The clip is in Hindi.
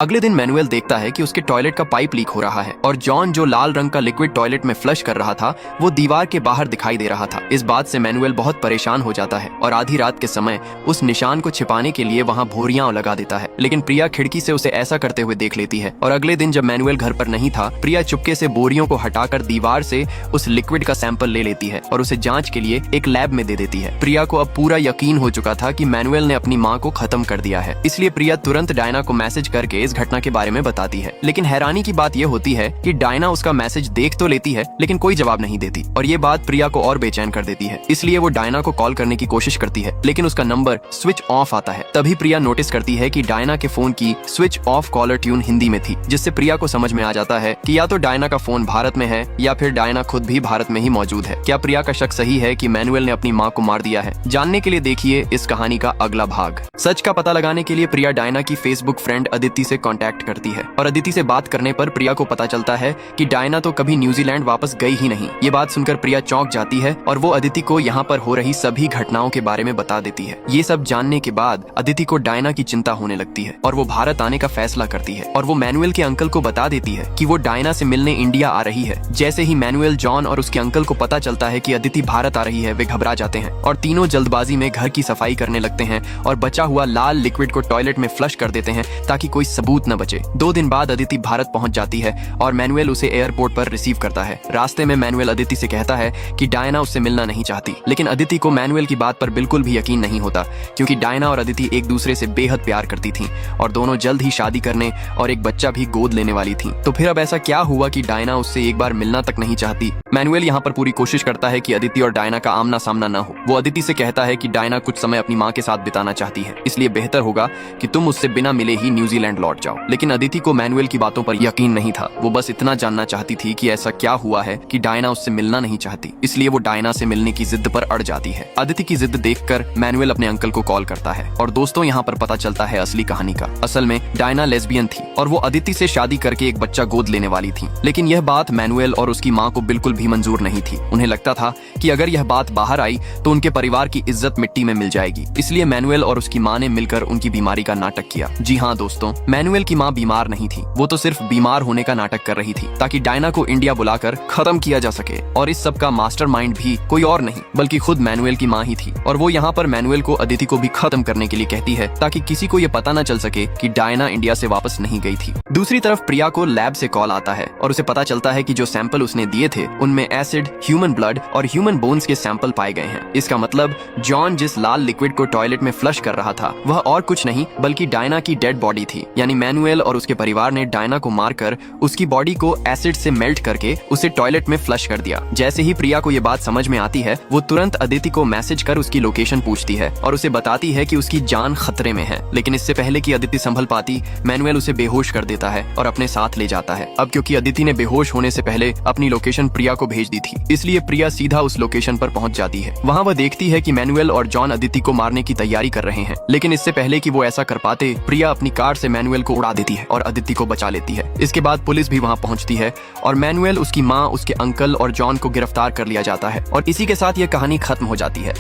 अगले दिन मैनुअल देखता है कि उसके टॉयलेट का पाइप लीक हो रहा है और जॉन जो लाल रंग का लिक्विड टॉयलेट में फ्लश कर रहा था वो दीवार के बाहर दिखाई दे रहा था। इस बात से मैनुअल बहुत परेशान हो जाता है और आधी रात के समय उस निशान को छिपाने के लिए वहाँ भोरियां लगा देता है। लेकिन प्रिया खिड़की से उसे ऐसा करते हुए देख लेती है और अगले दिन जब मैनुअल घर पर नहीं था, प्रिया चुपके से बोरियों को हटाकर दीवार से उस लिक्विड का सैंपल ले लेती है और उसे जांच के लिए एक लैब में दे देती है। प्रिया को अब पूरा यकीन हो चुका था कि मैनुअल ने अपनी माँ को खत्म कर दिया है, इसलिए प्रिया तुरंत डायना को मैसेज करके इस घटना के बारे में बताती है। लेकिन हैरानी की बात यह होती है कि डायना उसका मैसेज देख तो लेती है लेकिन कोई जवाब नहीं देती और ये बात प्रिया को और बेचैन कर देती है। इसलिए वो डायना को कॉल करने की कोशिश करती है लेकिन उसका नंबर स्विच ऑफ आता है। तभी प्रिया नोटिस करती है कि डायना के फोन की switch off caller tune Hindi में थी, जिससे प्रिया को समझ में आ जाता है कि या तो डायना का फोन भारत में है या फिर डायना खुद भी भारत में ही मौजूद है। क्या प्रिया का शक सही है कि मैनुअल ने अपनी माँ को मार दिया है? जानने के लिए देखिए इस कहानी का अगला भाग। सच का पता लगाने के लिए प्रिया डायना की फेसबुक फ्रेंड अदिति से कांटेक्ट करती है और अदिति से बात करने पर प्रिया को पता चलता है कि डायना तो कभी न्यूजीलैंड वापस गई ही नहीं। ये बात सुनकर प्रिया चौंक जाती है और वो अदिति को यहाँ पर हो रही सभी घटनाओं के बारे में बता देती है। ये सब जानने के बाद अदिति को डायना की चिंता होने लगती है और वो भारत आने का फैसला करती है और वो मैनुअल के अंकल को बता देती है कि वो डायना से मिलने इंडिया आ रही है। जैसे ही मैनुअल, जॉन और उसके अंकल को पता चलता है कि अदिति भारत आ रही है, वे घबरा जाते हैं और तीनों जल्दबाजी में घर की सफाई करने लगते हैं और बचा हुआ लाल लिक्विड को टॉयलेट में फ्लश कर देते हैं ताकि कोई सबूत न बचे। 2 दिन बाद अदिति भारत पहुंच जाती है और मैनुअल उसे एयरपोर्ट पर रिसीव करता है। रास्ते में मैनुअल अदिति से कहता है कि डायना उससे मिलना नहीं चाहती, लेकिन अदिति को मैनुअल की बात पर बिल्कुल भी यकीन नहीं होता क्योंकि डायना और अदिति एक दूसरे से बेहद प्यार करती थीं और दोनों जल्द ही शादी करने और एक बच्चा भी गोद लेने वाली थीं। तो फिर अब ऐसा क्या हुआ कि डायना उससे एक बार मिलना तक नहीं चाहती? मैनुअल यहाँ पर पूरी कोशिश करता है कि अदिति और डायना का आमना सामना न हो। वो अदिति से कहता है कि डायना कुछ समय अपनी माँ के साथ बिताना चाहती है, इसलिए बेहतर होगा कि तुम उससे बिना मिले ही न्यूजीलैंड लौट जाओ। लेकिन अदिति को मैनुअल की बातों पर यकीन नहीं था। वो बस इतना जानना चाहती थी कि ऐसा क्या हुआ है कि डायना उससे मिलना नहीं चाहती, इसलिए वो डायना से मिलने की जिद पर अड़ जाती है। अदिति की जिद देखकर मैनुअल अपने अंकल को कॉल करता है और दोस्तों यहाँ पर पता चलता है असली कहानी का। असल में डायना लेस्बियन थी और वो अदिति से शादी करके एक बच्चा गोद लेने वाली थी। लेकिन यह बात मैनुअल और उसकी माँ को बिल्कुल भी मंजूर नहीं थी। उन्हें लगता था कि अगर यह बात बाहर आई तो उनके परिवार की इज्जत मिट्टी में मिल जाएगी, इसलिए मैनुअल और उसकी माँ ने मिलकर उनकी बीमारी का नाटक किया। जी हाँ दोस्तों, मैनुअल की माँ बीमार नहीं थी, वो तो सिर्फ बीमार होने का नाटक कर रही थी ताकि डायना को इंडिया बुलाकर खत्म किया जा सके। और इस सब का मास्टरमाइंड भी कोई और नहीं बल्कि खुद मैनुअल की माँ ही थी और वो यहाँ पर मैनुअल को अदिति को भी खत्म करने के लिए कहती है ताकि किसी को ये पता न चल सके कि डायना इंडिया से वापस नहीं गई थी। दूसरी तरफ प्रिया को लैब से कॉल आता है और उसे पता चलता है कि जो सैंपल उसने दिए थे उनमें एसिड, ह्यूमन ब्लड और ह्यूमन बोन्स के सैंपल पाए गए हैं। इसका मतलब जॉन जिस लाल लिक्विड को टॉयलेट में फ्लश कर रहा था वह और कुछ नहीं बल्कि डायना की डेड बॉडी थी। यानी मैनुअल और उसके परिवार ने डायना को मारकर उसकी बॉडी को एसिड से मेल्ट करके उसे टॉयलेट में फ्लश कर दिया। जैसे ही प्रिया को ये बात समझ में आती है वो तुरंत अदिति को मैसेज कर उसकी लोकेशन पूछती है और उसे बताती है कि उसकी जान खतरे में है। लेकिन इससे पहले कि अदिति संभल पाती, मैनुअल उसे बेहोश कर देता है और अपने साथ ले जाता है। अब क्योंकि अदिति ने बेहोश होने से पहले अपनी लोकेशन प्रिया को भेज दी थी, इसलिए प्रिया सीधा उस लोकेशन पर पहुंच जाती है। वहां वह देखती है कि मैनुअल और जॉन अदिति को मारने की तैयारी कर रहे हैं, लेकिन इससे पहले कि वो ऐसा कर पाते, प्रिया अपनी कार से मैनुअल को उड़ा देती है और अदिति को बचा लेती है। इसके बाद पुलिस भी वहां पहुंचती है और मैनुअल, उसकी माँ, उसके अंकल और जॉन को गिरफ्तार कर लिया जाता है और इसी के साथ यह कहानी खत्म हो जाती है।